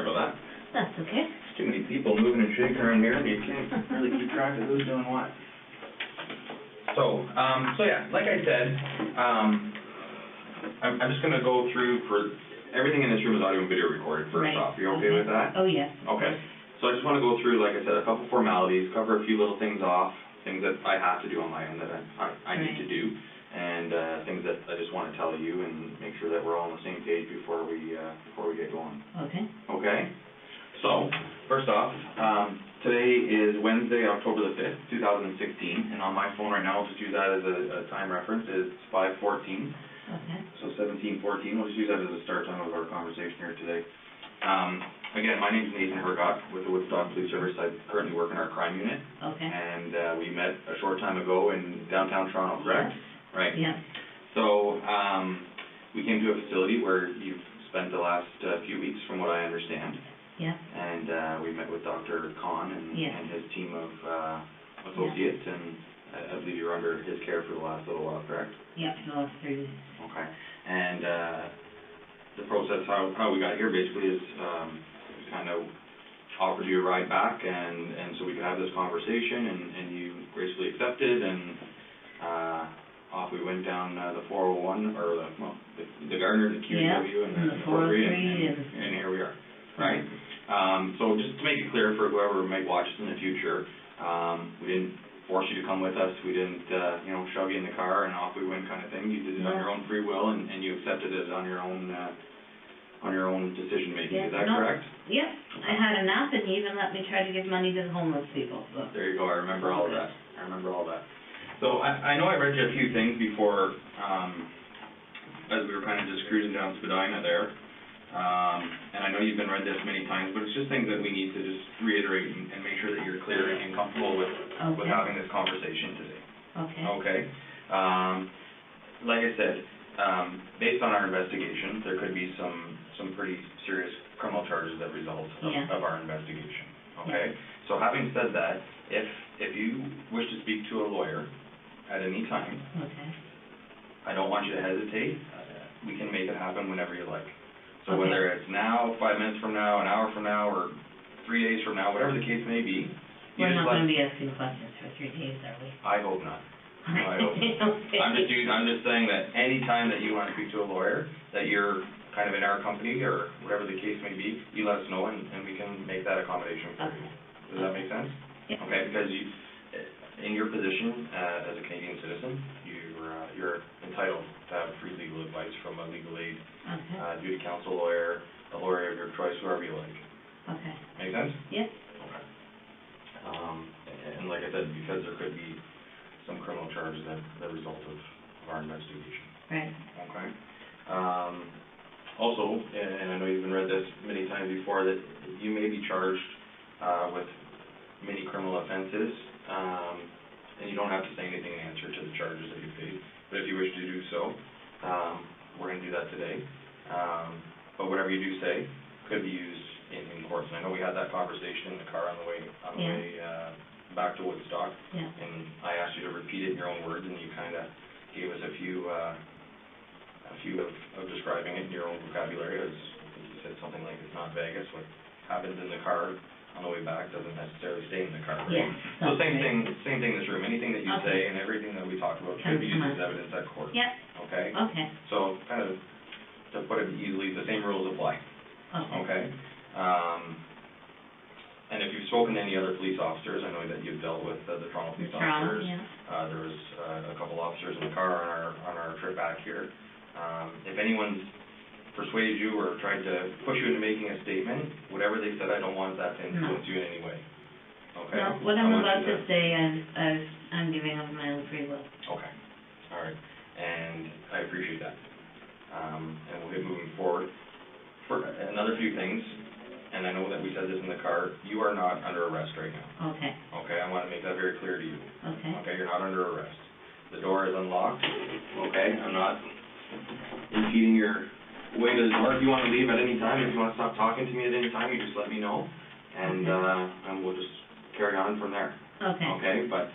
Sorry about that. That's okay. Too many people moving and shaking around here, and you can't really keep track of who's doing what. So yeah, like I said, I'm just going to go through for everything in this room is audio and video recorded first off. You okay with that? Oh, yeah. Okay. So I just want to go through, like I said, a couple formalities, cover a few little things off, things that I have to do on my end that I need to do, and things that I just want to tell you and make sure that we're all on the same page before we get going. Okay. Okay? So, first off, today is Wednesday, October the 5th, 2016, and on my phone right now, I'll just use that as a time reference, it's 5:14. Okay. So 17:14, we'll just use that as a start time of our conversation here today. Again, my name is Nathan Hergott with the Woodstock Police Service. I currently work in our crime unit. Okay. And we met a short time ago in downtown Toronto, correct? Yes. Right. Yeah. So we came to a facility where you've spent the last few weeks, from what I understand. Yeah. And we met with Dr. Khan and his team of associates, and I believe you were under his care for the last little while, correct? Yep, the last 3 weeks. Okay. And the process, how we got here basically is kind of offered you a ride back, and so we could have this conversation, and you gracefully accepted, and off we went down the 401, or the Gardner, the QEW, and the 403, and here we are, right? So just to make it clear for whoever might watch this in the future, we didn't force you to come with us. We didn't, shove you in the car and off we went kind of thing. You did it on your own free will, and you accepted it on your own decision making. Is that correct? Yep. I had a nap, and you even let me try to give money to the homeless people. So. There you go. I remember all of that. So I know I read you a few things before, as we were kind of just cruising down Spadina there. And I know you've been read this many times, but it's just things that we need to just reiterate and make sure that you're clear and comfortable with having this conversation today. Okay. Okay. Like I said, based on our investigation, there could be some pretty serious criminal charges that result of our investigation. Okay. So having said that, if you wish to speak to a lawyer at any time, I don't want you to hesitate. We can make it happen whenever you like. So whether it's now, 5 minutes from now, an hour from now, or 3 days from now, whatever the case may be. We're not going to be asking questions for 3 days, are we? I hope not. No, I hope not. Okay. I'm just saying that any time that you want to speak to a lawyer, that you're kind of in our company or whatever the case may be, you let us know and we can make that accommodation for you. Does that make sense? Yeah. Okay, because in your position as a Canadian citizen, you're entitled to have free legal advice from a legal aid, duty counsel lawyer, a lawyer of your choice, whoever you like. Okay. Make sense? Yeah. Okay. And like I said, because there could be some criminal charges that result of our investigation. Right. Okay. Also, and I know you've been read this many times before, that you may be charged with many criminal offenses, and you don't have to say anything in answer to the charges that you face. But if you wish to do so, we're going to do that today. But whatever you do say could be used in courts. And I know we had that conversation in the car on the way back to Woodstock, and I asked you to repeat it in your own words, and you kind of gave us a few of describing it in your own vocabulary. I think you said something like, it's not Vegas. What happens in the car on the way back doesn't necessarily stay in the car, right? Yeah. So same thing in this room. Anything that you say and everything that we talked about could be used as evidence at court. Yeah. Okay? Okay. So kind of, to put it easily, the same rules apply. Okay? And if you've spoken to any other police officers, I know that you've dealt with the Toronto police officers. There was a couple officers in the car on our trip back here. If anyone's persuaded you or tried to push you into making a statement, whatever they said, I don't want that to influence you in any way. Okay? No, what I'm about to say is I'm giving up my own free will. Okay. All right. And I appreciate that. And we'll get moving forward. For another few things, and I know that we said this in the car, you are not under arrest right now. Okay. Okay, I want to make that very clear to you. Okay. Okay, you're not under arrest. The door is unlocked. Okay, I'm not impeding your way to the door. If you want to leave at any time, if you want to stop talking to me at any time, you just let me know, and we'll just carry on from there. Okay. Okay, but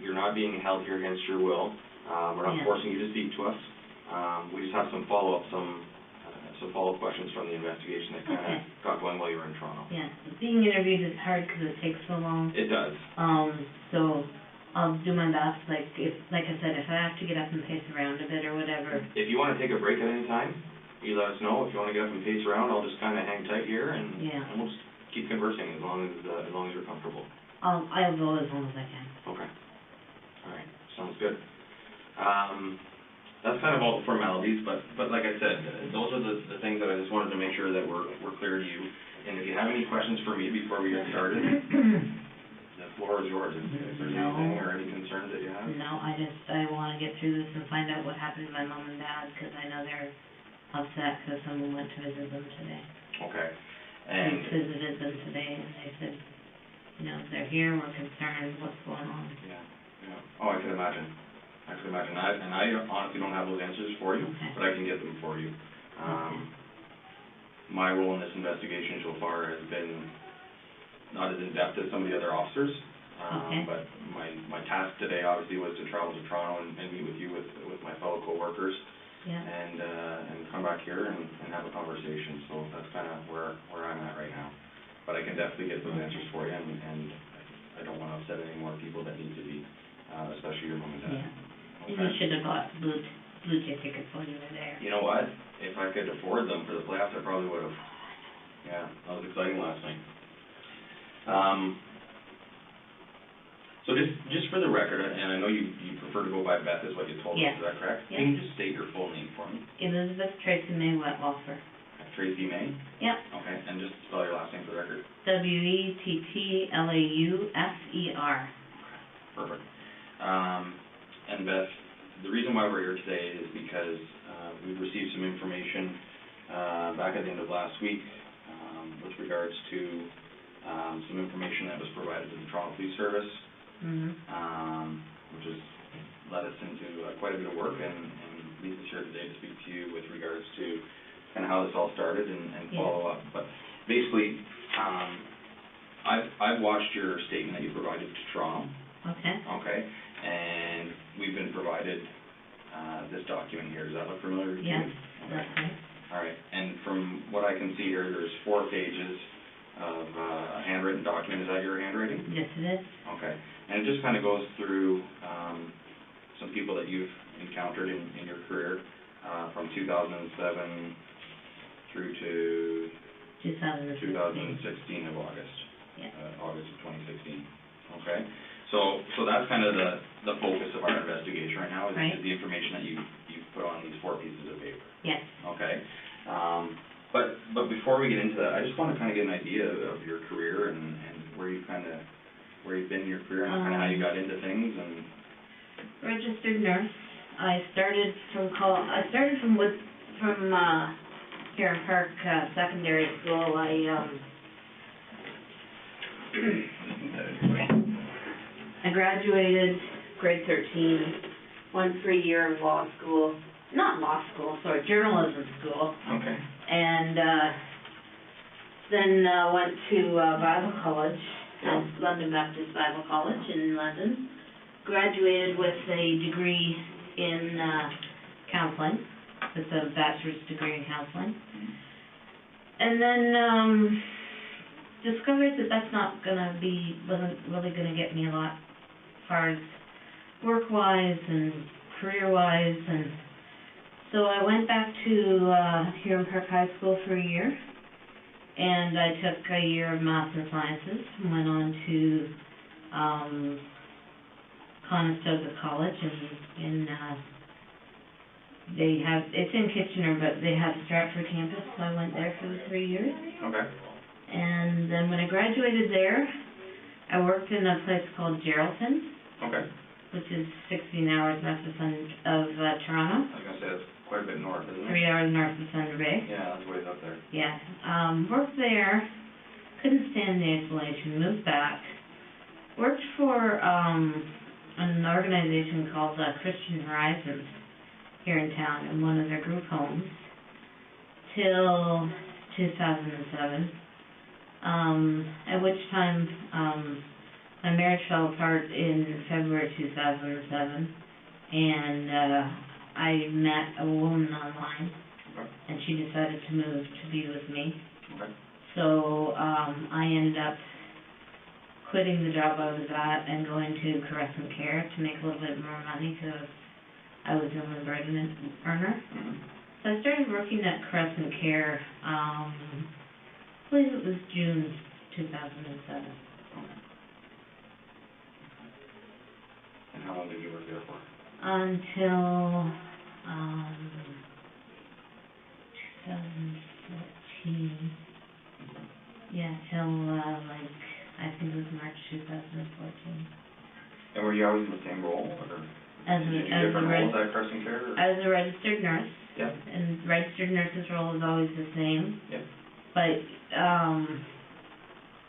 you're not being held here against your will. We're not forcing you to speak to us. We just have some follow-up, some some follow-up questions from the investigation that kind of got going while you were in Toronto. Yeah, being interviewed is hard because it takes so long. It does. So I'll do my best, like I said, if I have to get up and pace around a bit or whatever. If you want to take a break at any time, you let us know. If you want to get up and pace around, I'll just kind of hang tight here, and we'll just keep conversing as long as you're comfortable. I'll go as long as I can. Okay. All right. Sounds good. That's kind of all the formalities, but like I said, those are the things that I just wanted to make sure that were clear to you. And if you have any questions for me before we get started, the floor is yours. If there's anything or any concerns that you have. No, I want to get through this and find out what happened to my mom and dad, because I know they're upset because someone went to visit them today. Okay. And we visited them today, and they said, they're here, we're concerned, what's going on. Yeah. Oh, I can imagine. I honestly don't have those answers for you, but I can get them for you. My role in this investigation so far has been not as in-depth as some of the other officers, but my task today obviously was to travel to Toronto and meet with you, with my fellow co-workers, and come back here and have a conversation. So that's kind of where I'm at right now. But I can definitely get those answers for you, and I don't want to upset any more people that need to be, especially your mom and dad. Yeah. Okay. And you should have bought blue chip tickets while you were there. You know what? If I could afford them for the playoffs, I probably would have. Yeah, that was exciting last night. So just for the record, and I know you prefer to go by Beth, is what you told us. Is that correct? Yes. Can you just state your full name for me? Elizabeth Tracy May Wettlaufer. Tracy May? Yep. Okay, and just spell your last name for the record. Wettlaufser. Perfect. And Beth, the reason why we're here today is because we've received some information back at the end of last week with regards to some information that was provided to the Toronto Police Service, which has led us into quite a bit of work, and leads us here today to speak to you with regards to kind of how this all started and follow up. But basically, I've watched your statement that you provided to Toronto. Okay. And we've been provided this document here. Does that look familiar to you? Yes, that's right. All right. And from what I can see here, there's 4 pages of a handwritten document. Is that your handwriting? Yes, it is. Okay. And it just kind of goes through some people that you've encountered in your career from 2007 through to 2016 of August. Yeah. August of 2016. Okay. So that's kind of the focus of our investigation right now is the information that you've put on these 4 pieces of paper. Yes. Okay. But before we get into that, I just want to kind of get an idea of your career and where you've been in your career and kind of how you got into things. And registered nurse. I started from Huron Park Secondary School. I graduated grade 13, went for a year of journalism school. Okay. And then went to Bible College, London Baptist Bible College in London. Graduated with a degree in counseling. It's a bachelor's degree in counseling. And then discovered that that's wasn't really gonna get me a lot as far as work-wise and career-wise, and so I went back to Huron Park High School for a year, and I took a year of Maths and Sciences, and went on to Conestoga College, and it's in Kitchener, but they have Stratford campus, so I went there for the 3 years. Okay. And then when I graduated there, I worked in a place called Geraldton. Okay. Which is 16 hours north of Toronto. I was going to say, that's quite a bit north, isn't it? 3 hours north of Thunder Bay. Yeah, that's ways up there. Yeah. Worked there, couldn't stand the isolation, moved back. Worked for an organization called Christian Horizons here in town in one of their group homes till 2007. At which time my marriage fell apart in February 2007, and I met a woman online Okay. and she decided to move to be with me. Okay. So, I ended up quitting the job I was at and going to Crescent Care to make a little bit more money, because I was the only bread earner. Mm-hmm. So I started working at Crescent Care, I believe it was June 2007. Okay. And how long did you work there for? Until, 2014. Yeah, till, I think it was March 2014. And were you always in the same role, or As did you do a different roles at Crescent Care? Or? I was a registered nurse. Yeah. And registered nurse's role is always the same. Yep. But,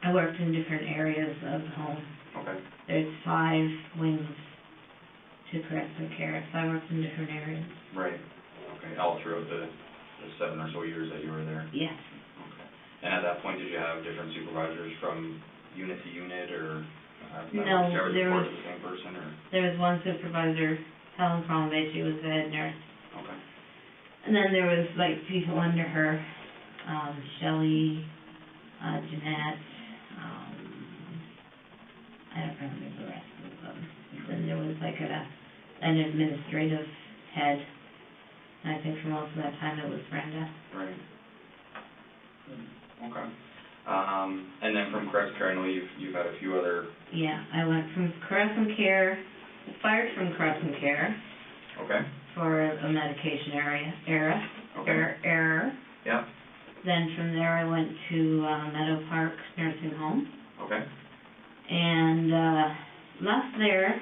I worked in different areas of the home. Okay. There's 5 wings to Crescent Care, so I worked in different areas. Right. Okay. All throughout the 7 or so years that you were there? Yes. Okay. And at that point, did you have different supervisors from unit to unit, or No, did you always there report was, to the same person, or? there was one supervisor, Helen Crombie, she was the head nurse. Okay. And then there was, people under her, Shelley, Jeanette, I don't remember the rest of them. Then there was an administrative head, and I think for most of that time it was Brenda. Right. Okay. And then from Crescent Care, I know you've had a few other. Yeah, I went from Crescent Care, fired from Crescent Care. Okay. For a medication error. Yeah. Then from there I went to Meadow Park Nursing Home. Okay. And left there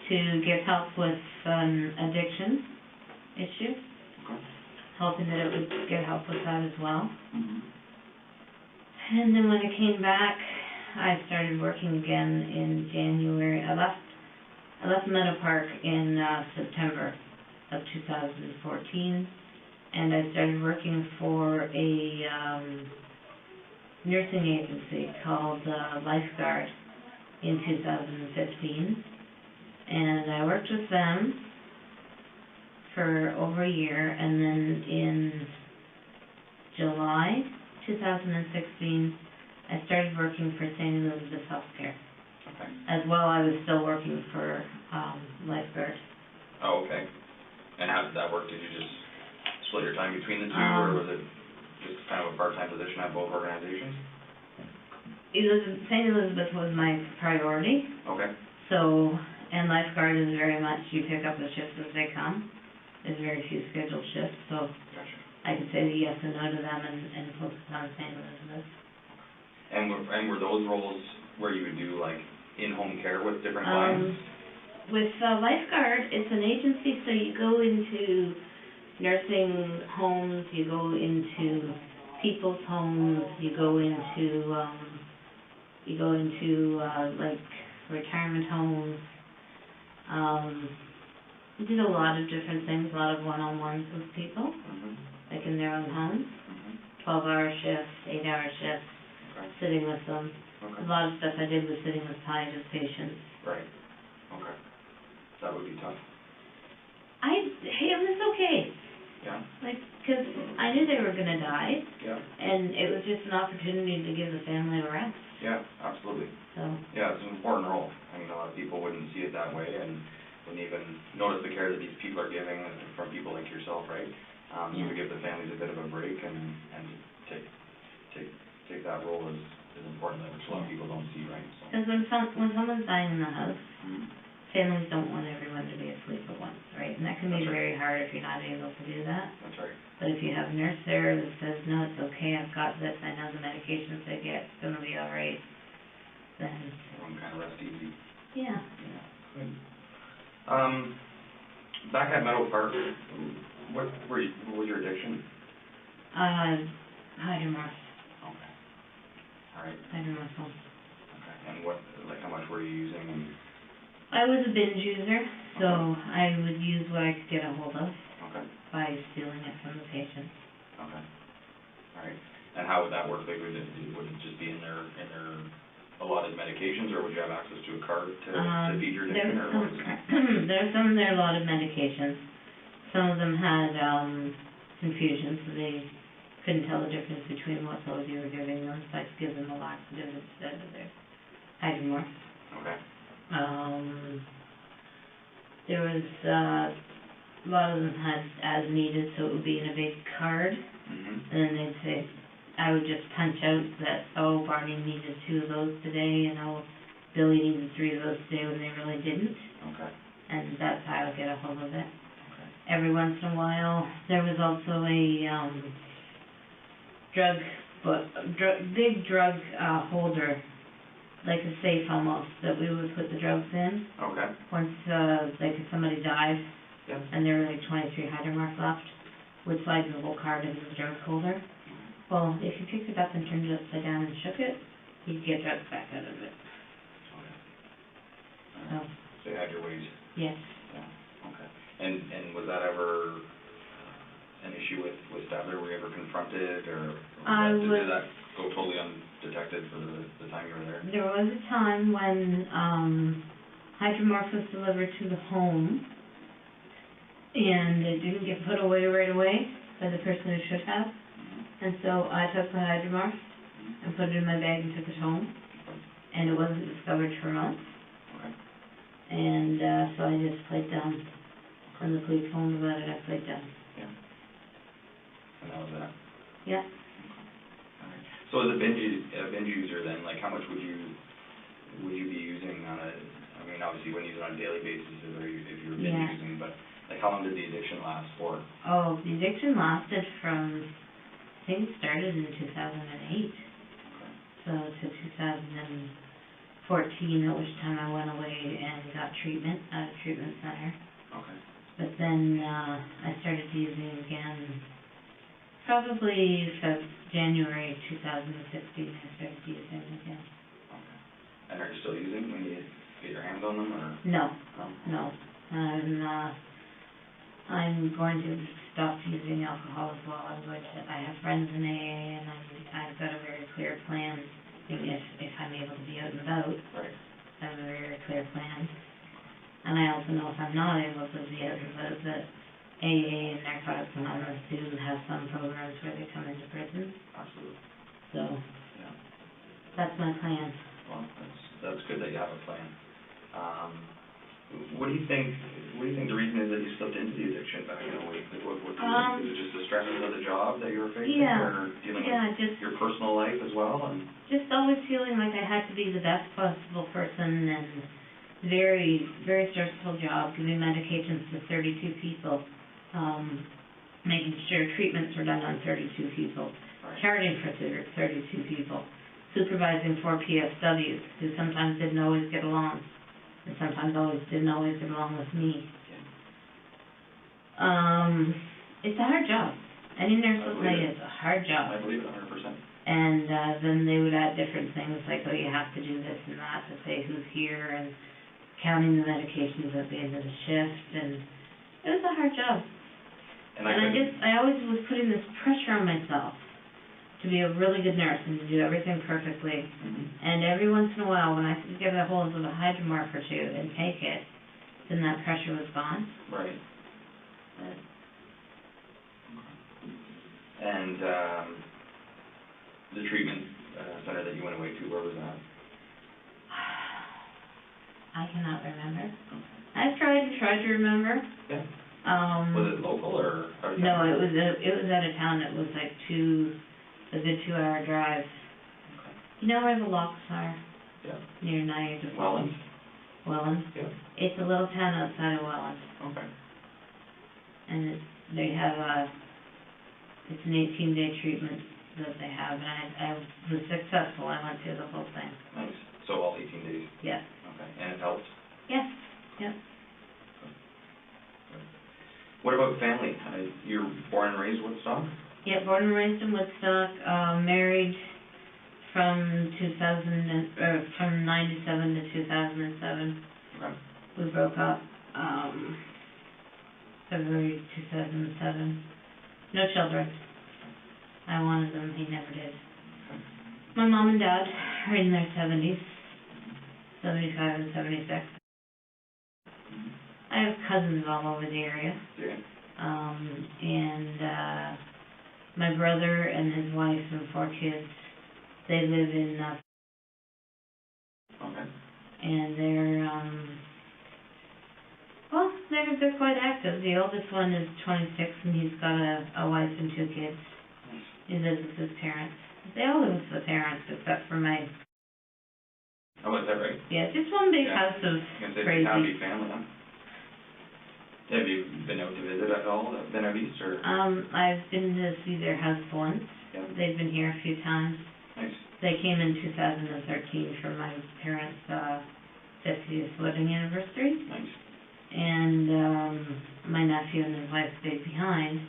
to get help with an addiction issue. Okay. Hoping that it would get help with that as well. Mm-hmm. And then when I came back, I started working again in January. I left Meadow Park in September of 2014, and I started working for a nursing agency called Lifeguard in 2015, and I worked with them for over a year, and then in July 2016, I started working for St. Elizabeth's Healthcare. Okay. As well, I was still working for Lifeguard. Oh, okay. And how did that work? Did you just split your time between the two, or was it just kind of a part-time position at both organizations? St. Elizabeth was my priority. Okay. So, and Lifeguard is very much, you pick up the shifts as they come. There's very few scheduled shifts, so Gotcha. I could say yes and no to them and focus on St. Elizabeth. And were those roles where you would do in-home care with different clients? With Lifeguard, it's an agency, so you go into nursing homes, you go into people's homes, you go into retirement homes. We did a lot of different things, a lot of one-on-ones with people, Mm-hmm. in their own homes, Mm-hmm. 12-hour shifts, 8-hour shifts, Okay. sitting with them. Okay. A lot of stuff I did was sitting with palliative patients. Right. Okay. That would be tough. It was okay. Yeah. Because I knew they were going to die, Yeah. and it was just an opportunity to give the family a rest. Yeah, absolutely. So, Yeah, it's an important role. I mean, a lot of people wouldn't see it that way, and wouldn't even notice the care that these people are giving from people like yourself, right? So Yeah. to give the families a bit of a break and take that role is important, which a lot of people don't see, right? So. because when someone's dying in the house, Mm-hmm. families don't want everyone to be asleep at once, right? And that can be That's right. very hard if you're not able to do that. That's right. But if you have a nurse there that says, no, it's okay, I've got this, I know the medications they get, it's going to be all right, then... Everyone kind of rest easy. Yeah. Yeah. Good. Back at Meadow Park, what was your addiction? Hydromorph. Okay. All right. Hydromorphone. Okay. And how much were you using? And... I was a binge user, so I would use what I could get a hold of. Okay. By stealing it from the patient. Okay. All right. And how would that work? Would it just be in their allotted medications, or would you have access to a card to feed your addiction, or what is it? There's some of their allotted medications. Some of them had confusion, so they couldn't tell the difference between what pills you were giving them, so I give them a laxative instead of their hydromorph. Okay. There was, a lot of them had as needed, so it would be in a big card, and then they'd say, I would just punch out that, oh, Barney needed 2 of those today, and oh, Billy needed 3 of those today, when they really didn't. Okay. And that's how I would get a hold of it. Okay. Every once in a while, there was also a, big drug, holder, like a safe almost, that we would put the drugs in. Okay. Once, like if somebody died, Yep. and there were like 23 hydromorphs left, we'd slide the whole card into the drug holder. Well, if you picked it up and turned it upside down and shook it, you'd get drugs back out of it. Okay. So. So you had your ways. Yes. Yeah. Okay. And was that ever an issue with Stabler? Were you ever confronted, or did that go totally undetected for the time you were there? There was a time when hydromorph was delivered to the home, and it didn't get put away right away by the person who should have. And so I took the hydromorph and put it in my bag and took it home, and it wasn't discovered for months. Okay. And so I just played dumb. When the police phoned about it, I played dumb. Yeah. And that was that? Yeah. Okay. So as a binge user then, like how much would you be using on a, I mean obviously you wouldn't use it on a daily basis if you were binge using, but like how long did the addiction last for? Oh, the addiction lasted from, I think it started in 2008. Okay. So to 2014, at which time I went away and got treatment at a treatment center. Okay. But then I started using again, probably January 2016, I started using again. Okay. And are you still using when you get your hands on them, or? No, no. I'm going to stop using alcohol as well. I have friends in AA, and I've got a very clear plan. If I'm able to be out and about, right. I have a very clear plan. And I also know if I'm not able to be out and about, that AA and Narcotics Anonymous do have some programs where they come into prison. Absolutely. So, yeah. That's my plan. Well, that's good that you have a plan. What do you think the reason is that you slipped into the addiction back in a way? Like, what is it just the stresses of the job that you were facing, or dealing with just your personal life as well? And just always feeling like I had to be the best possible person, and very, very stressful job, giving medications to 32 people, making sure treatments were done on 32 people, right. charting for 32 people, supervising 4 PSWs who sometimes didn't always get along. And sometimes didn't always get along with me. Yeah. It's a hard job. Any nurse will tell you it's a hard job. I believe it 100%. And then they would add different things like, oh, you have to do this and that to say who's here, and counting the medications at the end of the shift, and it was a hard job. And I always was putting this pressure on myself to be a really good nurse and to do everything perfectly. And every once in a while, when I could get a hold of a hydromorph or two and take it, then that pressure was gone. Right. And the treatment center that you went away to, where was that? I cannot remember. I've tried to remember. Yeah. Was it local or? No, it was out of town. It was like a good 2-hour drive. Okay. You know where the locks are? Yeah. Near Niagara. Welland? Welland? Yeah. It's a little town outside of Welland. Okay. And they have it's an 18-day treatment that they have, and I was successful. I went through the whole thing. Nice. So all 18 days? Yes. Okay. And it helped? Yes. Yep. What about family? You're born and raised Woodstock? Yeah, born and raised in Woodstock, married from 97 to 2007. Okay. We broke up February 2007. No children. I wanted them, he never did. Okay. My mom and dad are in their 70s, 75 and 76. I have cousins all over the area. Yeah. And my brother and his wife and 4 kids, they live in, Okay. and they're quite active. The oldest one is 26, and he's got a wife and 2 kids. He lives with his parents. They all live with the parents, except for my... Oh, is that right? Yeah, just one big house of crazy. Happy family, huh? Have you been out to visit at all, been out east, or? I've been to see their house once. Yeah. They've been here a few times. Nice. They came in 2013 for my parents' 50th wedding anniversary. Nice. And my nephew and his wife stayed behind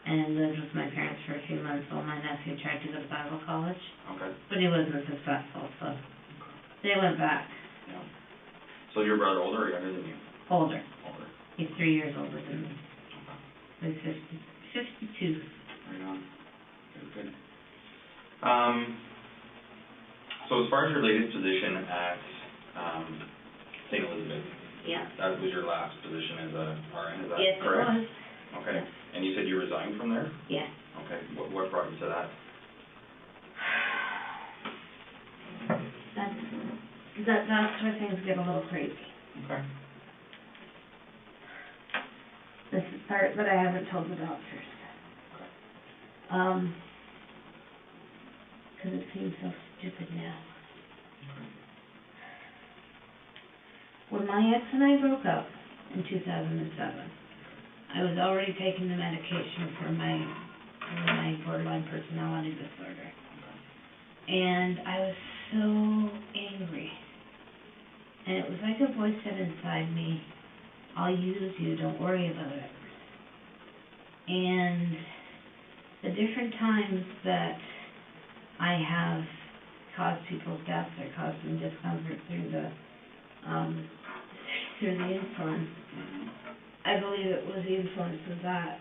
and lived with my parents for a few months while my nephew tried to go to Bible college. Okay. But he wasn't successful, so they went back. Yeah. So your brother older or younger than you? Older. Older. He's 3 years older than me. Okay. He's 52. Right on. Good, good. So as far as your latest position at St. Elizabeth, Yeah. that was your last position as a RN, is that Yes, correct? it was. Okay. Yes. And you said you resigned from there? Yeah. Okay. What brought you to that? That's where things get a little crazy. Okay. This is part that I haven't told the doctors. Because it seems so stupid now. When my ex and I broke up in 2007, I was already taking the medication for my borderline personality disorder. And I was so angry. And it was like a voice said inside me, I'll use you, don't worry about it. And the different times that I have caused people's deaths or caused them discomfort through the insulin, I believe it was the influence of that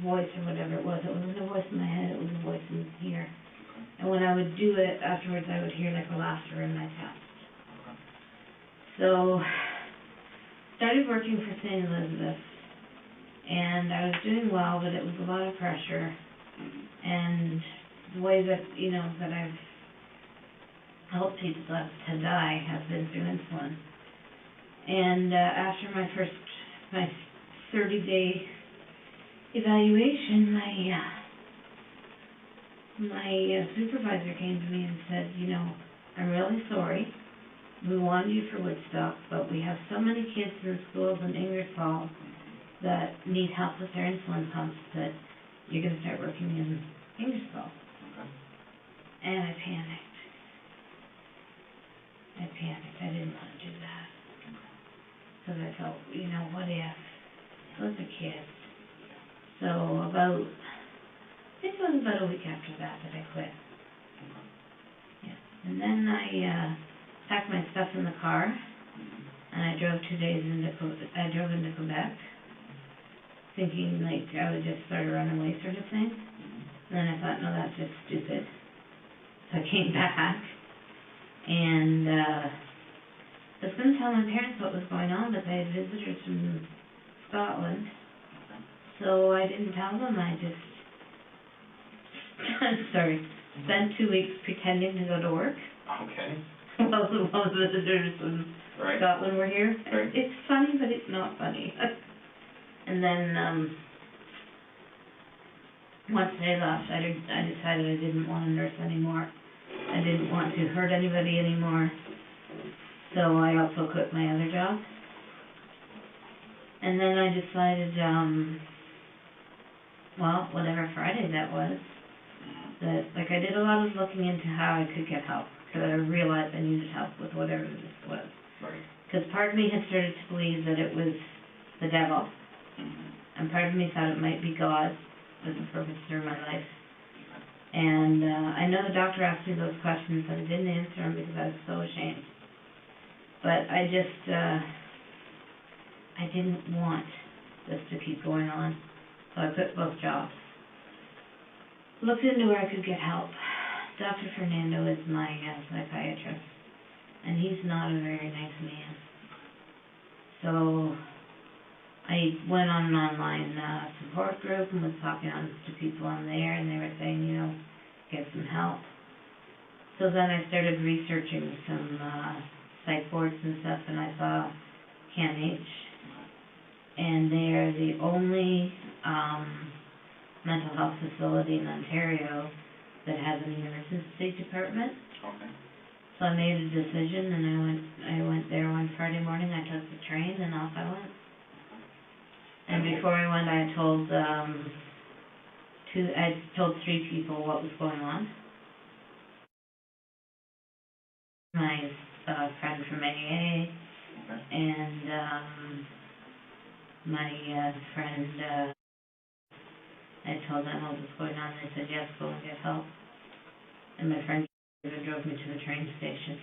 voice or whatever it was. It wasn't a voice in my head, it was a voice in here. And when I would do it, afterwards I would hear like a laughter in my chest. So, started working for St. Elizabeth, and I was doing well, but it was a lot of pressure. And the way that, that I've helped people to die has been through insulin. And after my 30-day evaluation, my supervisor came to me and said, I'm really sorry. We wanted you for Woodstock, but we have so many kids in schools in Ingersoll that need help with their insulin pumps that you're going to start working in Ingersoll. Okay. And I panicked. I didn't want to do that. Because I felt, what if? Those are kids. So I think it was about a week after that I quit. Yeah. And then I packed my stuff in the car, and I drove 2 days into Quebec, thinking like I would just sort of run away sort of thing. And then I thought, no, that's just stupid. So I came back, and I was going to tell my parents what was going on, but they had visitors from Scotland. So I didn't tell them, I just, spent 2 weeks pretending to go to work. Okay. While the visitors from Scotland were here. Right. It's funny, but it's not funny. And then, once they left, I decided I didn't want to nurse anymore. I didn't want to hurt anybody anymore. So I also quit my other job. And then I decided, whatever Friday that was, that, I did a lot of looking into how I could get help, because I realized I needed help with whatever this was. Right. Because part of me had started to believe that it was the devil, and part of me thought it might be God as a purpose through my life. And I know the doctor asked me those questions, but I didn't answer them because I was so ashamed. But I just, I didn't want this to keep going on, so I quit both jobs. Looked into where I could get help. Dr. Fernando is my psychiatrist, and he's not a very nice man. So I went on an online, support group and was talking to people on there, and they were saying, you know, get some help. So then I started researching some, psych boards and stuff, and I saw CAMH, and they are the only, mental health facility in Ontario that has an emergency department. Okay. So I made a decision, and I went there one Friday morning. I took the train, and off I went. And before I went, I told 3 people what was going on. My friend from AA, and my friend. I told them what was going on. They said yes, go and get help. And my friend drove me to the train station.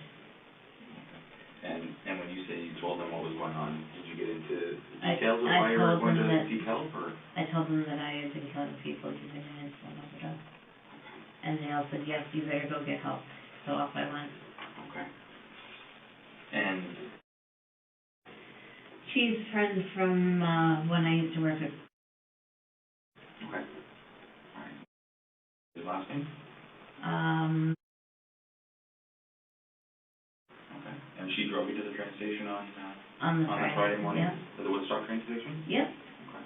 And when you say you told them what was going on, did you get into details of why you were going to seek help, or? I told them that I had been killing people using an insulin overdose. And they all said, yes, you better go get help. So off I went. Okay. And? She's a friend from when I used to work at. Okay. All right. His last name? Okay. And she drove you to the train station on the Friday morning? Yeah. To the Woodstock train station? Yep. Okay.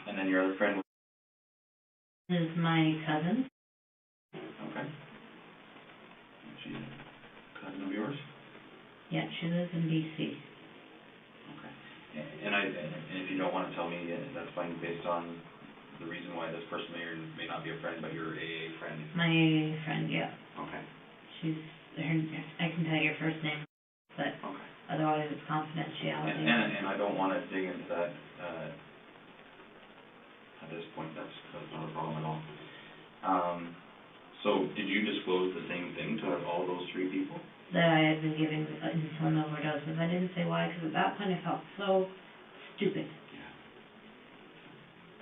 And then your other friend? Is my cousin. Okay. She's a cousin of yours? Yeah, she lives in BC. Okay. And if you don't want to tell me, that's fine, based on the reason why this person may or may not be a friend, but your AA friend. My AA friend, yeah. Okay. I can tell your first name, but okay. Otherwise it's confidentiality. And I don't want to dig into that at this point. That's not a problem at all. So did you disclose the same thing to all those 3 people? That I had been giving insulin overdoses. I didn't say why, because at that point I felt so stupid.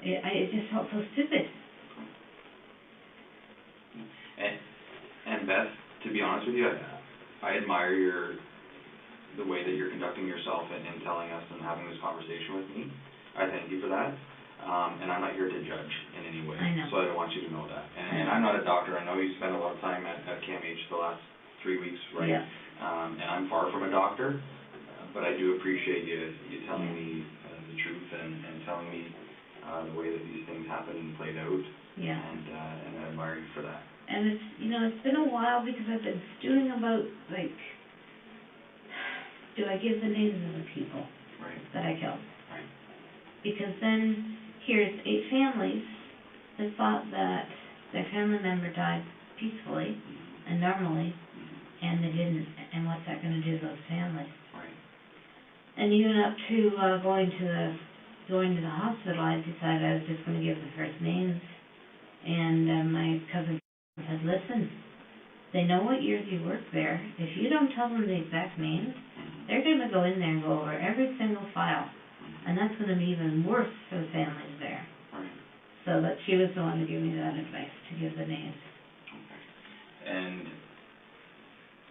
Yeah. It just felt so stupid. And Beth, to be honest with you, I admire the way that you're conducting yourself and telling us and having this conversation with me. I thank you for that. And I'm not here to judge in any way. I know. So I don't want you to know that. And I'm not a doctor. I know you spent a lot of time at CAMH the last 3 weeks, right? Yeah. And I'm far from a doctor, but I do appreciate you telling me the truth and telling me the way that these things happened and played out. Yeah. And I admire you for that. And it's, it's been a while because I've been stewing about, do I give the names of the people that I killed? Right. Because then here's 8 families that thought that their family member died peacefully and normally, and they didn't. And what's that going to do to those families? Right. And even up to going to the hospital, I decided I was just going to give the first names. And my cousin said, listen, they know what years you worked there. If you don't tell them the exact names, they're going to go in there and go over every single file. And that's going to be even worse for the families there. Right. So that she was the one to give me that advice, to give the names. Okay. And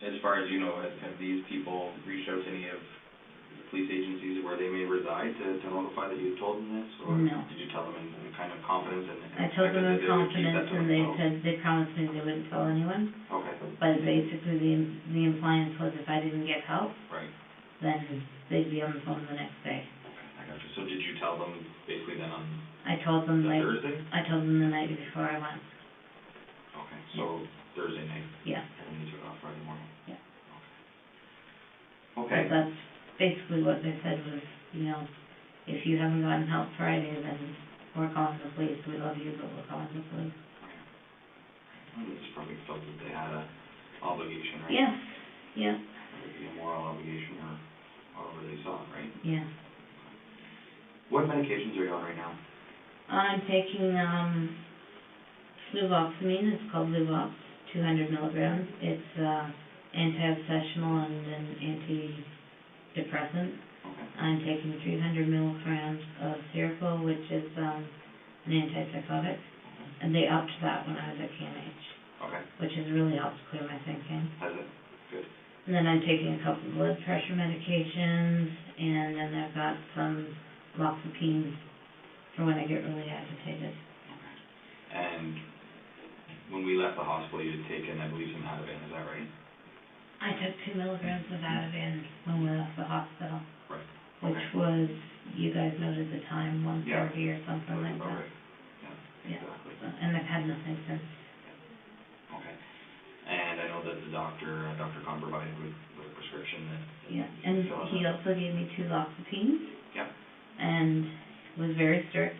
as far as you know, have these people reached out to any of the police agencies where they may reside to notify that you told them this? Or no. Did you tell them in kind of confidence? I told them in confidence, and they said they promised me they wouldn't tell anyone. Okay. But basically the impliance was if I didn't get help, then they'd be on the phone the next day. I got you. So did you tell them basically then on I told them Thursday? I told them the night before I went. Okay, so Thursday night? Yeah. And then you took off Friday morning? Yeah. Okay. But that's basically what they said was, if you haven't gotten help Friday, then we're calling the police. We love you, but we're calling the police. Well, they just probably felt that they had an obligation, right? Yes. Yeah. Whether it be a moral obligation or however they saw it, right? Yeah. What medications are you on right now? I'm taking fluvoxamine. It's called Luvox, 200 milligrams. It's anti-obsessional and an antidepressant. Okay. I'm taking 300 milligrams of Seroquel, which is an antipsychotic, and they upped that when I was at CAMH. Okay. Which has really helped clear my thinking. Has it? Good. And then I'm taking a couple blood pressure medications, and then I've got some loxapine for when I get really agitated. And when we left the hospital, you had taken, I believe, some Ativan, is that right? I took 2 milligrams of Ativan when we left the hospital. Right. Which was, you guys noted the time, 1:30 or something like that. Right. Yeah, exactly. And I've had nothing since. Okay. And I know that the Dr. Khan provided with a prescription that... Yeah, and he also gave me 2 loxapines. Yeah. And was very strict.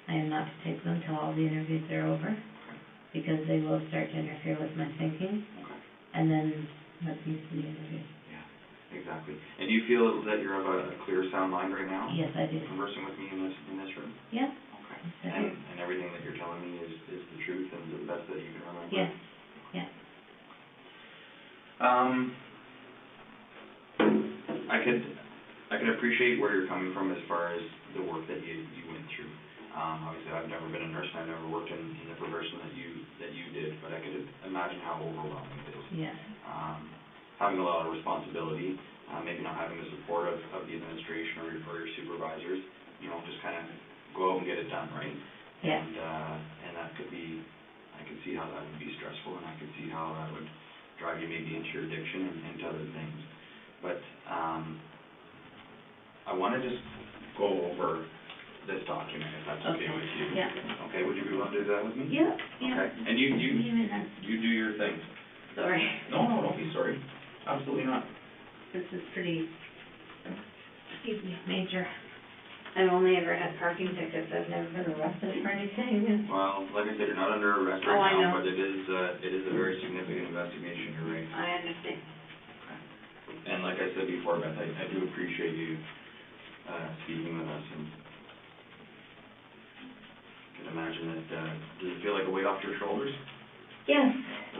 I am not to take them till all the interviews are over, because they will start to interfere with my thinking. Okay. And then let me see the interview. Yeah, exactly. And do you feel that you're of a clear, sound mind right now? Yes, I do. Conversing with me in this room? Yeah. Okay. Yes, I do. And everything that you're telling me is the truth and the best that you can remember? Yes. Yeah. I could appreciate where you're coming from as far as the work that you went through. Obviously, I've never been a nurse, and I've never worked in the profession that you did, but I could imagine how overwhelming it is. Yes. Having a lot of responsibility, maybe not having the support of the administration or your supervisors, just kind of go out and get it done, right? Yeah. And that could be, I could see how that would be stressful, and I could see how that would drive you maybe into your addiction and into other things. But I want to just go over this document, if that's okay with you. Yeah. Okay, would you be willing to do that with me? Yeah. Okay, and you do your thing. Sorry. No, don't be sorry. Absolutely not. This is pretty, major. I've only ever had parking tickets. I've never been arrested for anything. Well, like I said, you're not under arrest right I now, know. but it is a very significant investigation, you're right. I understand. And like I said before, Beth, I do appreciate you speaking with us, and I can imagine that, does it feel like a weight off your shoulders? Yes.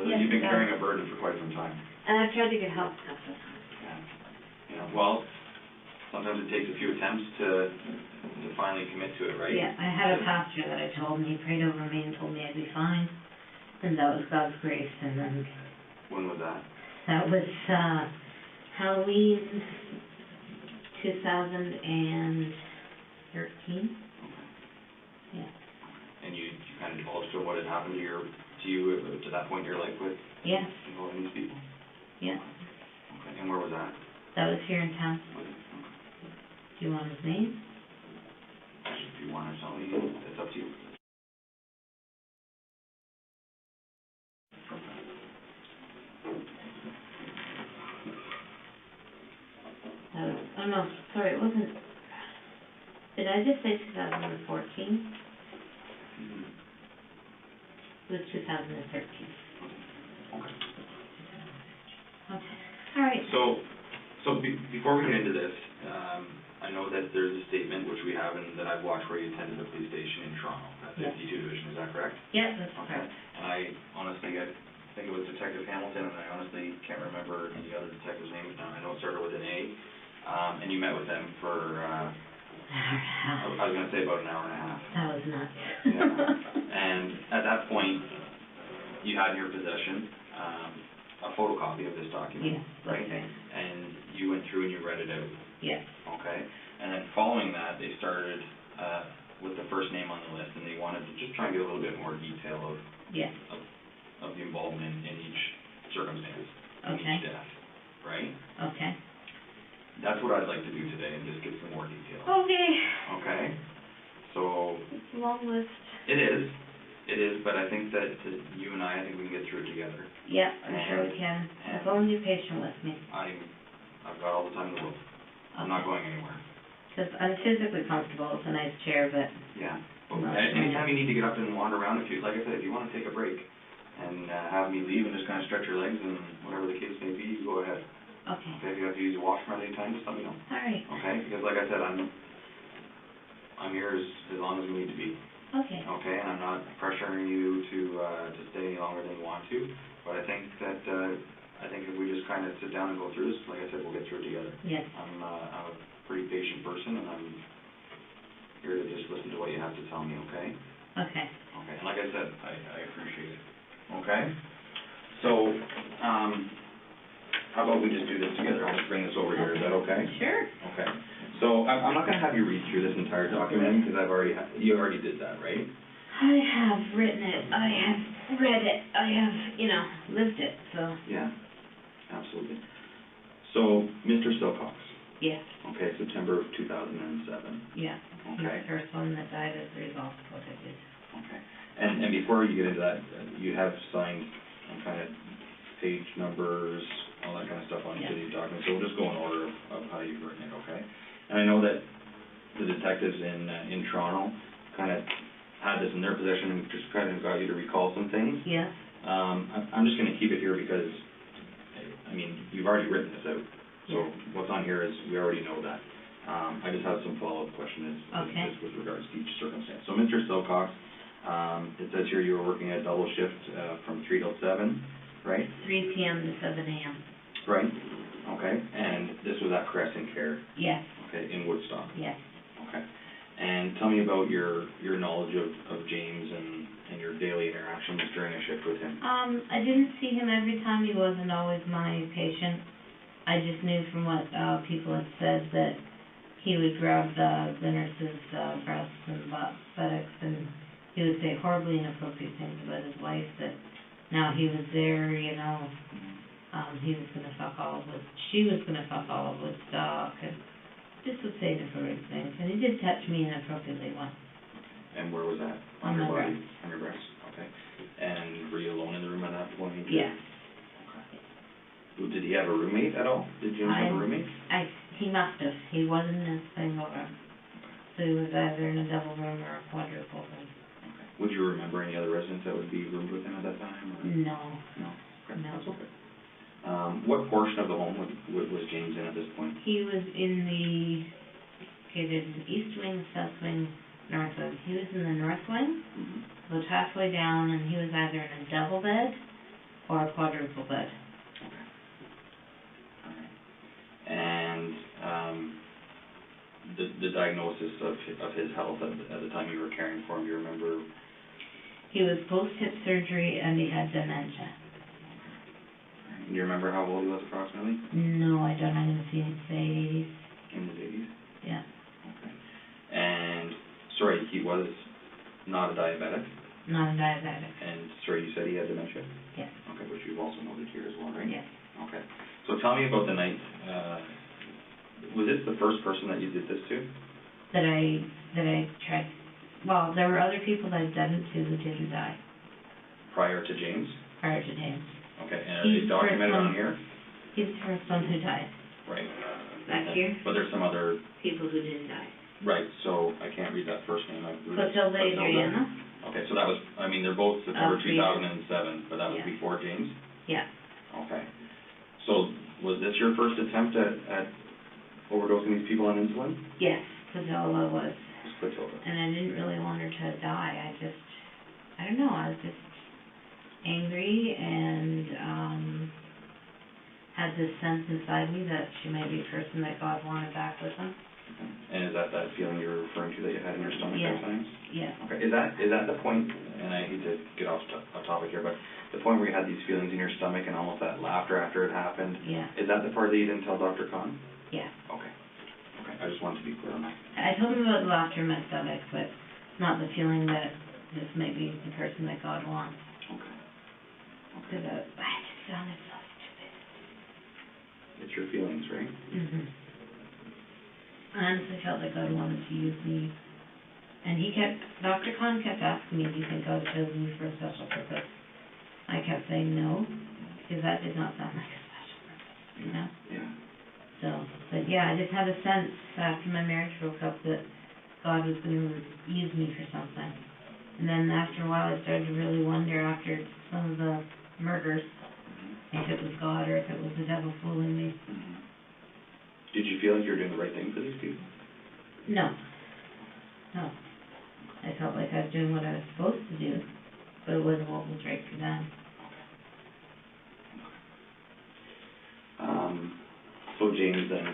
Yes, you've been carrying a burden for quite some time. And I've tried to get help a couple of times. Yeah. Well, sometimes it takes a few attempts to finally commit to it, right? Yeah, I had a pastor that I told, and he prayed over me and told me I'd be fine. And that was God's grace, and then... When was that? That was, Halloween 2013. Okay. Yeah. And you kind of divulged to what had happened to you to that point in your life with Yes. involving these people? Yeah. Okay. And where was that? That was here in town. Okay. Do you want his name? If you want to tell me, it's up to you. Oh no, sorry, it wasn't. Did I just say 2014? Mm-hmm. It was 2013. Okay. Okay. All right. So before we get into this, I know that there's a statement which we have and that I've watched where you attended the police station in Toronto, at 52 Division, is that correct? Yeah, that's Okay. correct. And I think it was Detective Hamilton, and I honestly can't remember the other detective's name now. I know it started with an A. And you met with them for, I was going to say about an hour and a half. That was nuts. Yeah. And at that point, you had in your possession a photocopy of this document, yes, right? Okay. And you went through and you read it out. Yes. Okay. And then following that, they started with the first name on the list, and they wanted to just try and get a little bit more detail of of the involvement in each circumstance, in each death, right? Okay. That's what I'd like to do today, and just get some more detail. Okay. Okay? So... It's a long list. It is, but I think that you and I think we can get through it together. Yeah, I'm sure we can. As long as you're patient with me. I've got all the time in the world. I'm not going anywhere. Because I'm physically comfortable. It's a nice chair, but... Yeah. Anytime you need to get up and wander around, like I said, if you want to take a break and have me leave and just kind of stretch your legs and whatever the case may be, you go ahead. Okay. Okay, if you have to use your washroom at any time, just let me know. All right. Okay, because like I said, I'm here as long as we need to be. Okay. Okay, and I'm not pressuring you to stay any longer than you want to, but I think if we just kind of sit down and go through this, like I said, we'll get through it together. Yes. I'm a pretty patient person, and I'm here to just listen to what you have to tell me, okay? Okay. Okay, and like I said, I appreciate it. Okay? So, how about we just do this together? I'll just bring this over here. Is that okay? Sure. Okay. So I'm not going to have you read through this entire document because you already did that, right? I have written it. I have read it. I have, lived it, so. Yeah, absolutely. So, Mr. Silcox. Yes. Okay, September of 2007. Yeah. Okay. He's the first one that died as a result of what I did. Okay. And before you get into that, you have signed kind of page numbers, all that kind of stuff on each of these documents, so we'll just go in order of how you've written it, okay? And I know that the detectives in Toronto kind of had this in their possession and just kind of got you to recall some things. Yeah. I'm just going to keep it here because, I mean, you've already written this out, so what's on here is, we already know that. I just have some follow-up questions just with regards to each circumstance. So, Mr. Silcox, it says here you were working a double shift from 3 till 7, right? 3 p.m. to 7 a.m. Right, okay, and this was at Crescent Care? Yes. Okay, in Woodstock? Yes. Okay, and tell me about your knowledge of James and your daily interactions during a shift with him. I didn't see him every time. He wasn't always my patient. I just knew from what people had said that he would grab the nurse's breasts and buttocks, and he would say horribly inappropriate things about his wife, that now he was there, he was going to fuck all of she was going to fuck all of Woodstock, and just would say different things. And he did touch me inappropriately once. And where was that? On my breast. On your breast, okay. And were you alone in the room at that point? Yes. Okay. Did he have a roommate at all? Did James have a roommate? He must have. He wasn't in a single room. So he was either in a double room or a quadruple room. Okay. Would you remember any other residents that would be roomed with him at that time? Or? No. No? Okay. No. That's okay. What portion of the home was James in at this point? He was in there's an east wing, south wing, north wing. He was in the north wing, about halfway down, and he was either in a double bed or a quadruple bed. Okay. All right. And the diagnosis of his health at the time you were caring for him, do you remember? He was post-hip surgery and he had dementia. Do you remember how old he was approximately? No, I don't. I'm going to say 80s. In his 80s? Yeah. Okay. And, sorry, he was not a diabetic? Not a diabetic. And, sorry, you said he had dementia? Yes. Okay, which you've also noted here as well, right? Yes. Okay. So tell me about the night, was this the first person that you did this to? That I tried. Well, there were other people that I'd done it to who didn't die. Prior to James? Prior to James. Okay, and are they documented on here? He's the first one who died. Right. Back here? But there's some other... people who didn't die. Right, so I can't read that first name. Clotilda Adriana. Okay, so that was, I mean, they're both September 2007, but that was before James? Yeah. Okay. So was this your first attempt at overdosing these people on insulin? Yes, Clotilda was. Clotilda. And I didn't really want her to die. I don't know, I was just angry and had this sense inside me that she may be a person that God wanted back with him. Okay. And is that feeling you're referring to that you had in your stomach at times? Yeah. Okay. Is that the point, and I hate to get off topic here, but the point where you had these feelings in your stomach and almost that laughter after it happened? Yeah. Is that the part that you didn't tell Dr. Khan? Yeah. Okay. Okay. I just wanted to be clear on that. I told him about the laughter in my stomach, but not the feeling that this may be the person that God wants. Okay. Because I just found it so stupid. It's your feelings, right? I honestly felt like God wanted to use me. And Dr. Khan kept asking me, do you think God chose me for a special purpose? I kept saying no, because that did not sound like a special purpose, Yeah. So, but yeah, I just had a sense after my marriage broke up that God was going to use me for something. And then after a while I started to really wonder, after some of the murders, if it was God or if it was the devil fooling me. Did you feel like you were doing the right thing for these people? No. I felt like I was doing what I was supposed to do, but it wasn't what was right for them. So James, then,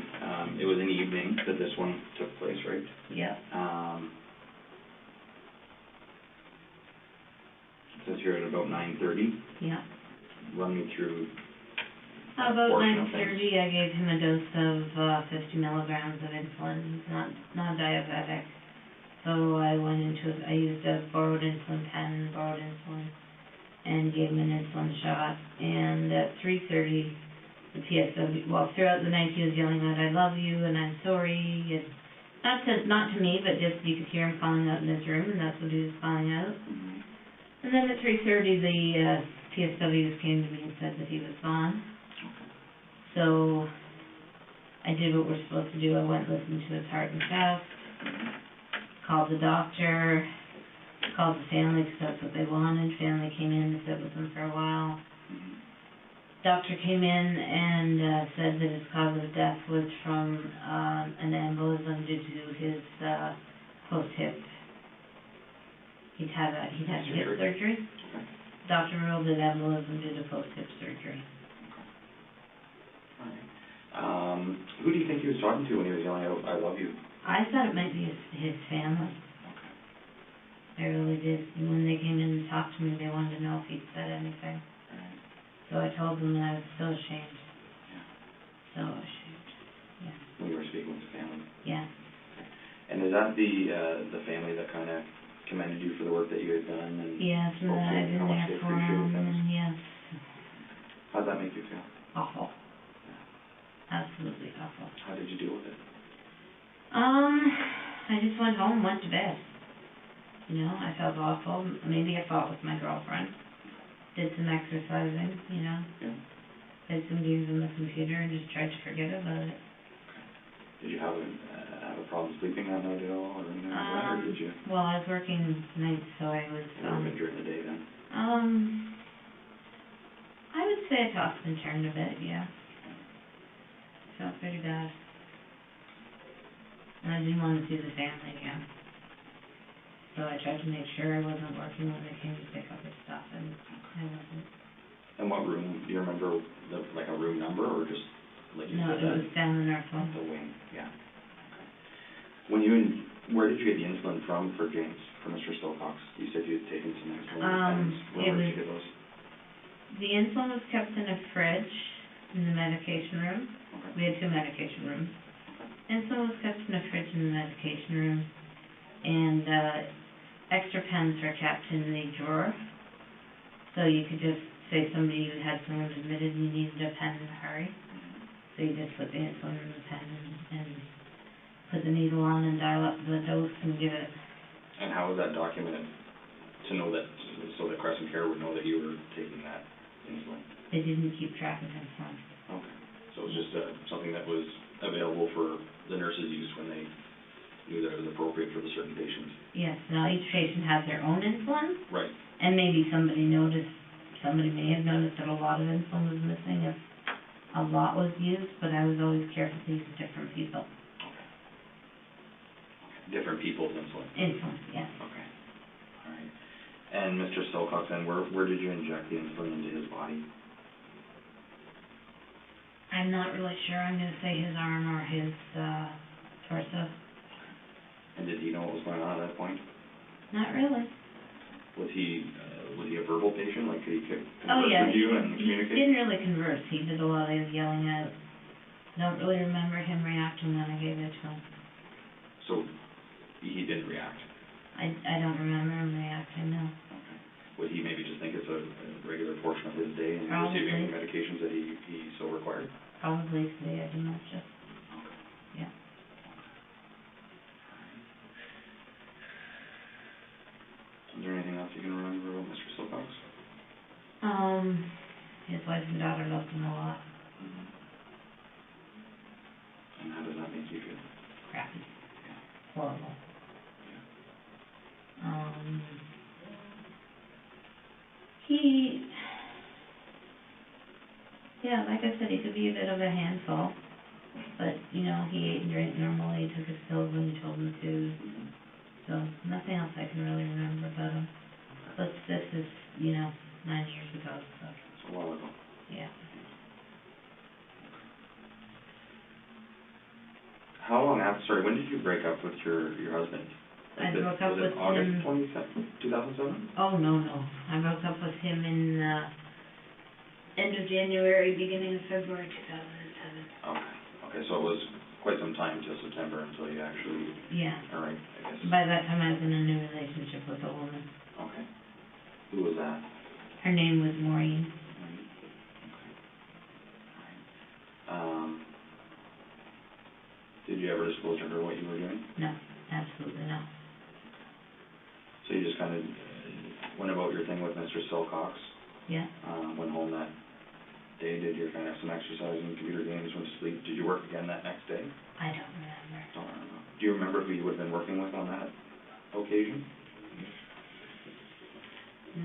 it was in the evening that this one took place, right? Yeah. It says here at about 9:30. Yeah. Run me through. About portion of things? 9:30, I gave him a dose of 50 milligrams of insulin. He's not diabetic. So I used a borrowed insulin pen, borrowed insulin, and gave him an insulin shot. And at 3:30, the PSW, throughout the night he was yelling out, "I love you," and "I'm sorry," and not to me, but just you could hear him calling out in his room, and that's what he was calling out. Mm-hmm. And then at 3:30, the PSWs came to me and said that he was gone. Okay. So I did what we're supposed to do. I went and listened to his heart and chest, called the doctor, called the family because that's what they wanted. Family came in and sit with him for a while. Doctor came in and said that his cause of death was from an embolism due to his post-hip. He'd had hip surgery. Okay. Doctor ruled it embolism due to post-hip surgery. Okay. Who do you think he was talking to when he was yelling out, "I love you"? I thought it might be his family. Okay. I really did. And when they came in and talked to me, they wanted to know if he'd said anything. Right. So I told them that I was so ashamed. Yeah. So ashamed. Yeah. When you were speaking with the family. Yeah. And is that the family that kind of commended you for the work that you had done? And yes, and that I've been there for him, and yes. How'd that make you feel? Awful. Yeah. Absolutely awful. How did you deal with it? I just went home, went to bed. You know, I felt awful. Maybe I fought with my girlfriend. Did some exercising, you know. Yeah. Played some games on the computer and just tried to forget about it. Did you have a problem sleeping that night at all, or anything like that, or did you? Well, I was working nights, so I was. During the day then. I would say I tossed and turned a bit. Yeah. Felt pretty bad. And I didn't want to see the family again. So I tried to make sure I wasn't working when they came to pick up his stuff, and I wasn't. And what room, do you remember, like a room number, or just, like you No, said? it was down the north wing. The wing, yeah. Okay. Where did you get the insulin from for James, for Mr. Silcox? You said you had taken some insulin pens. Where did you get those? The insulin was kept in a fridge in the medication room. Okay. We had 2 medication rooms. Insulin was kept in a fridge in the medication room, and extra pens were kept in the drawer. So you could just say somebody who had someone admitted and you needed a pen in a hurry. So you just put the insulin in the pen and put the needle on and dial up the dose and give it. And how was that documented to know that, so that Crescent Care would know that you were taking that insulin? They didn't keep track of insulin. Okay. So it was just something that was available for the nurses' use when they knew that it was appropriate for the certain patients? Yes. Now each patient had their own insulin. Right. And maybe somebody may have noticed that a lot of insulin was missing if a lot was used, but I was always careful to use different people. Okay. Different people's insulin? Insulin, yes. Okay. All right. And Mr. Silcox, then, where did you inject the insulin into his body? I'm not really sure. I'm going to say his arm or his torso. And did he know what was going on at that point? Not really. Was he a verbal patient? Like, could he converse with you and communicate? He didn't really converse. He did a lot of yelling out. I don't really remember him reacting when I gave it to him. So, he didn't react? I don't remember him reacting, no. Okay. Would he maybe just think it's a regular portion of his day and Probably. receiving the medications that he so required? Probably today, I dementia. Okay. Yeah. Is there anything else you can remember about Mr. Silcox? His wife and daughter loved him a lot. Mm-hmm. And how does that make you feel? Crappy. Yeah. Horrible. Yeah, like I said, he could be a bit of a handful, but, you know, he ate and drank normally, he took his pills when you told him to, so nothing else I can really remember about him. But this is, 9 years ago, so. It's a while ago. Yeah. How long after, when did you break up with your husband? I broke up with him. August 2007? Oh, no. I broke up with him in end of January, beginning of February 2007. Okay, so it was quite some time till September until you actually... Yeah. All right, I guess. By that time, I was in a new relationship with a woman. Okay. Who was that? Her name was Maureen. Did you ever disclose to her what you were doing? No, absolutely not. So you just kind of went about your thing with Mr. Silcox? Yeah. Went home that day, did your kind of some exercising, computer games, went to sleep. Did you work again that next day? I don't remember. Don't remember. Do you remember who you would have been working with on that occasion?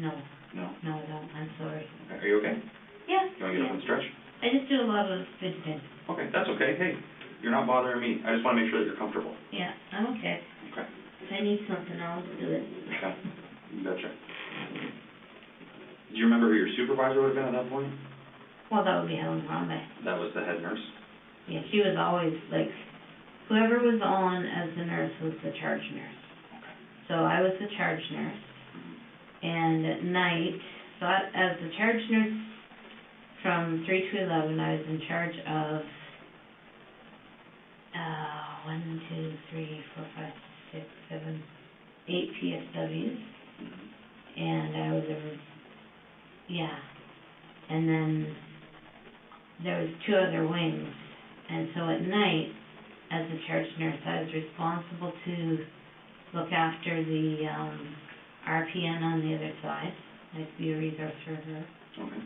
No. No? No, I don't. I'm sorry. Okay. Are you okay? Yeah. You want to get up and stretch? I just do a lot of fidgeting. Okay, that's okay. Hey, you're not bothering me. I just want to make sure that you're comfortable. Yeah, I'm okay. Okay. If I need something, I'll do it. Okay. You betcha. Do you remember who your supervisor would have been at that point? Well, that would be Helen Harambe. That was the head nurse? Yeah, she was always, like, whoever was on as the nurse was the charge nurse. Okay. So I was the charge nurse, and at night, so as the charge nurse from 3 to 11, I was in charge of 1, 2, 3, 4, 5, 6, 7, 8 PSWs, and I was and then there was 2 other wings, and so at night, as the charge nurse, I was responsible to look after the RPN on the other side, like be a resource for her. Okay.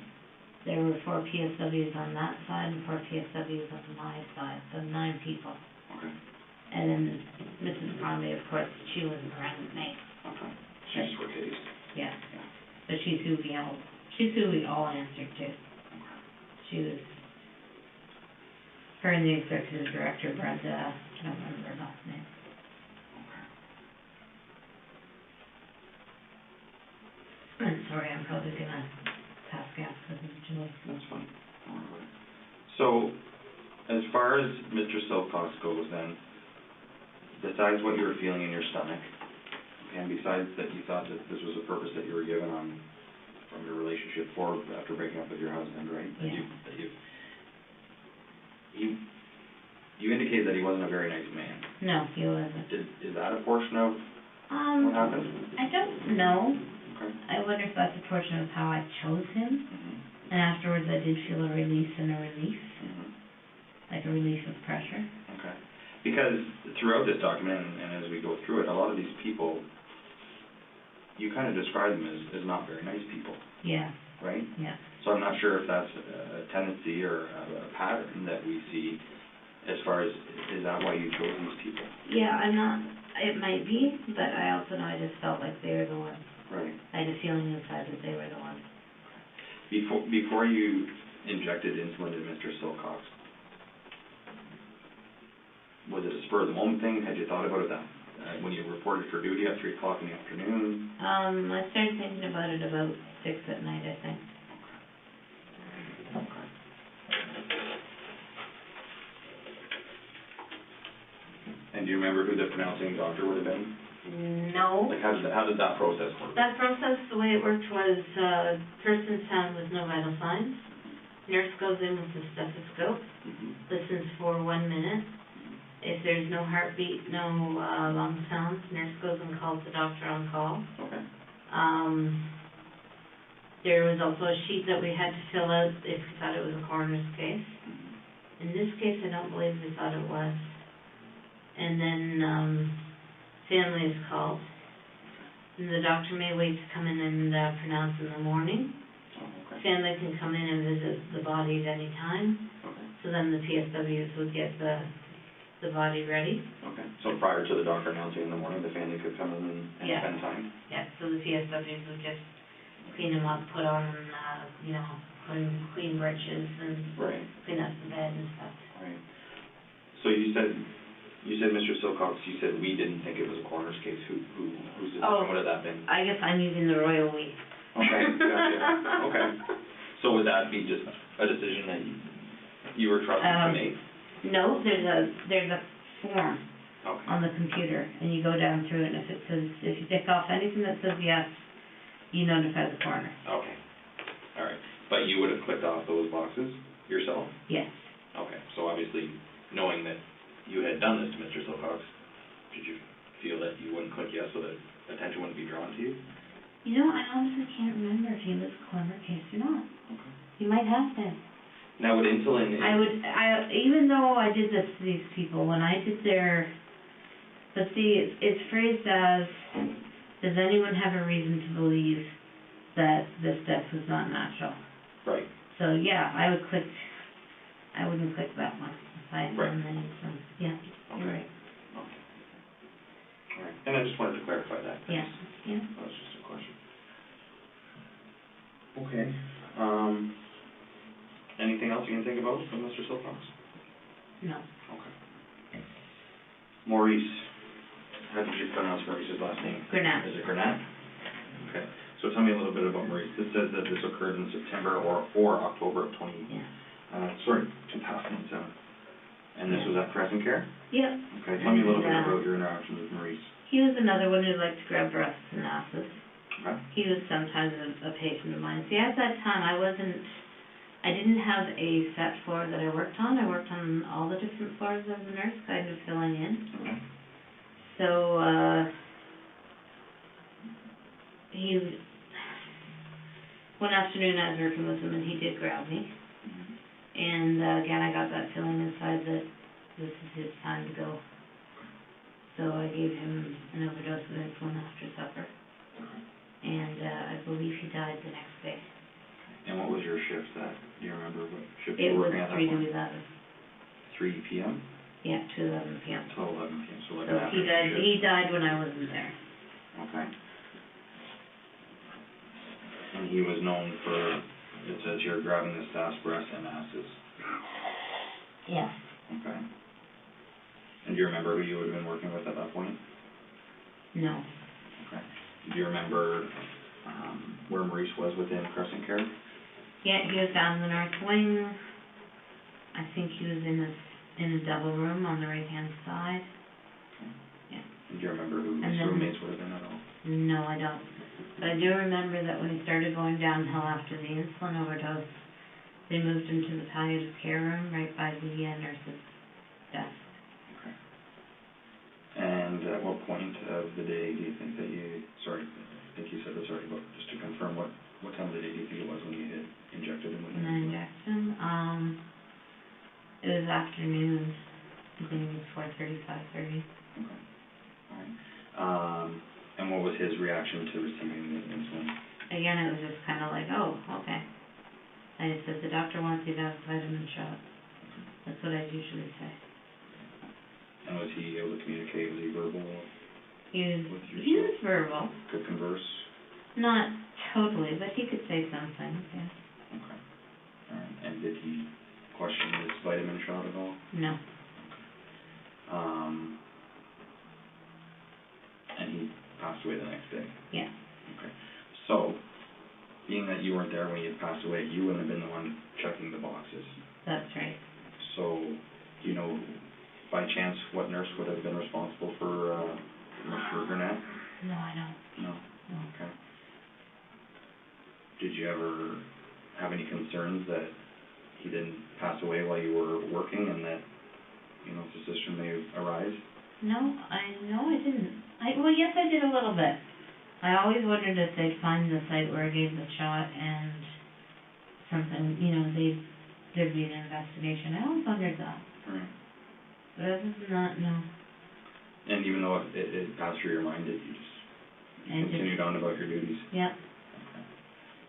There were 4 PSWs on that side and 4 PSWs on my side, so 9 people. Okay. And then Mrs. Conley, of course, she wasn't around with me. Okay. She just worked days. Yeah. So she's who we all answered to. Okay. She was, her and the executive director, Brenda, I don't remember her last name. Okay. I'm sorry, I'm probably gonna pass gas because of Julie. That's fine. All right. So, as far as Mr. Silcox goes then, besides what you were feeling in your stomach, and besides that you thought that this was a purpose that you were given on from your relationship forward after breaking up with your husband, right? Yeah. You indicated that he wasn't a very nice man. No, he wasn't. Is that a portion of what happened? I don't know. Okay. I wonder if that's a portion of how I chose him. And afterwards I did feel a release and a relief. Like a relief of pressure. Okay. Because throughout this document, and as we go through it, a lot of these people, you kind of describe them as not very nice people. Yeah. Right? Yeah. So I'm not sure if that's a tendency or a pattern that we see as far as, is that why you chose these people? Yeah, it might be, but I also know I just felt like they were the ones. Right. I had a feeling inside that they were the ones. Before you injected insulin to Mr. Silcox, was it a spur of the moment thing? Had you thought about it when you reported for duty at 3 o'clock in the afternoon? I started thinking about it about 6 at night, I think. Okay. And do you remember who the pronouncing doctor would have been? No. Like how did that process work? That process, the way it worked was person's found with no vital signs. Nurse goes in with the stethoscope, listens for 1 minute. If there's no heartbeat, no lung sounds, nurse goes and calls the doctor on call. Okay. There was also a sheet that we had to fill out if we thought it was a coroner's case. In this case, I don't believe we thought it was. And then family is called. And the doctor may wait to come in and pronounce in the morning. Okay. Family can come in and visit the body at any time. Okay. So then the PSWs would get the body ready. Okay. So prior to the doctor announcing in the morning, the family could come in and spend time? Yeah, so the PSWs would just clean them up, put on, clean breeches and clean up the bed and stuff. Right. So you said Mr. Silcox, you said we didn't think it was a coroner's case. Whose decision would have that been? I guess I'm using the royal we. Okay, gotcha. Okay. So would that be just a decision that you were trusted to make? No, there's a form on the computer, and you go down through it, and if you tick off anything that says yes, you notify the coroner. Okay. All right. But But you would have clicked off those boxes yourself? Yes. Okay, so obviously, knowing that you had done this to Mr. Silcox, did you feel that you wouldn't click yes so that attention wouldn't be drawn to you? You know, I honestly can't remember if he was a clever case or not. Okay. He might have been. Now, would insulin... Even though I did this to these people, when I did their... But see, it's phrased as, does anyone have a reason to believe that this death was not natural? Right. So, yeah, I wouldn't click that one if I had done the insulin. Yeah, okay. You're right. Okay. All right. And I just wanted to clarify that. Yeah, yeah. That was just a question. Okay. Anything else you can think about from Mr. Silcox? No. Okay. Maurice. How did you pronounce Maurice's last name? Granat. Is it Granat? Okay. So tell me a little bit about Maurice. This says that this occurred in September or October of 2007. And this was at Crescent Care? Yep. Okay. Tell me a little bit about your interactions with Maurice. He was another one who liked to grab breasts and asses. Okay. He was sometimes a patient of mine. See, at that time, I didn't have a set floor that I worked on. I worked on all the different floors as a nurse, kind of filling in. Okay. So, one afternoon I was working with him and he did grab me. Mm-hmm. And again, I got that feeling inside that this is his time to go. So I gave him an overdose of insulin after supper. Okay. And I believe he died the next day. And what was your shift that, do you remember what shift you were working at that point? It was 3 to 11. 3 p.m.? Yeah, to 11 p.m. To 11 p.m., so like so an afternoon shift. he died when I wasn't there. Okay. And he was known for, it says here, grabbing the staff's breasts and asses. Yeah. Okay. And do you remember who you would have been working with at that point? No. Okay. Do you remember where Maurice was within Crescent Care? Yeah, he was down in the north wing. I think he was in a double room on the right-hand side. Okay. Yeah. And do you remember who his roommates would have been at all? No, I don't. But I do remember that when he started going downhill after the insulin overdose, they moved him to the palliative care room right by the nurse's desk. Okay. And at what point of the day do you think that you, sorry, I think you said this already, but just to confirm, what time of the day do you think it was when you had injected him with When I injected him? It was afternoon. I think it was 4:30, 5:30. Okay. All right. And what was his reaction to receiving the insulin? Again, it was just kind of like, oh, okay. I just said, the doctor wants you to have a vitamin shot. That's what I usually say. And was he able to communicate? Was he verbal? He was verbal. Could converse? Not totally, but he could say something, yeah. Okay. All right. And did he question this vitamin shot at all? No. And he passed away the next day? Yeah. Okay. So, being that you weren't there when he had passed away, you wouldn't have been the one checking the boxes. That's right. So, do you know, by chance, what nurse would have been responsible for Mr. Granat? No, I don't. No? No. Okay. Did you ever have any concerns that he didn't pass away while you were working and that, suspicion may arise? No, I didn't. Well, yes, I did a little bit. I always wondered if they'd find the site where I gave the shot and something, there'd be an investigation. I always wondered that. Right. But other than that, no. And even though it passed through your mind, did you just continued on about your duties? Yeah. Okay.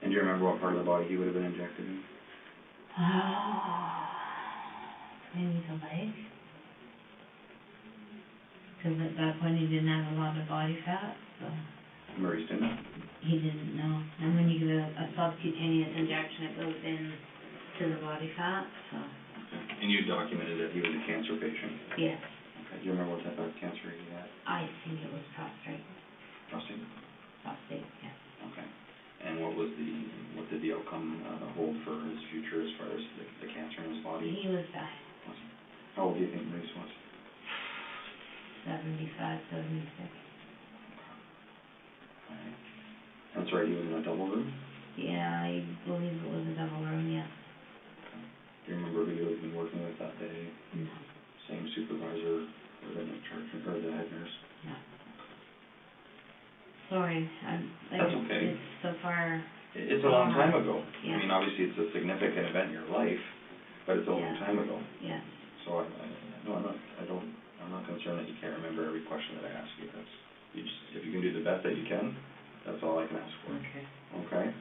And do you remember what part of the body he would have been injected in? Maybe the leg. Because at that point he didn't have a lot of body fat, so. Maurice didn't? He didn't know. And when you get a subcutaneous injection, it goes in to the body fat, so. Okay. And you documented that he was a cancer patient? Yes. Okay. Do you remember what type of cancer he had? I think it was prostate. Prostate? Prostate, yes. Okay. And what did the outcome hold for his future as far as the cancer in his body? He was dying. How old do you think Maurice was? 75, 76. Alright. I'm sorry, he was in a double room? Yeah, I believe it was a double room, yes. Do you remember who you had been working with that day? No. Same supervisor or the charge, or the head nurse? No. Sorry, That's okay. It's so far. It's a long time ago. Yeah. I mean, obviously, it's a significant event in your life, but it's a long time ago. Yes. So I'm not concerned that you can't remember every question that I ask you. If you can do the best that you can, that's all I can ask for. Okay. Okay?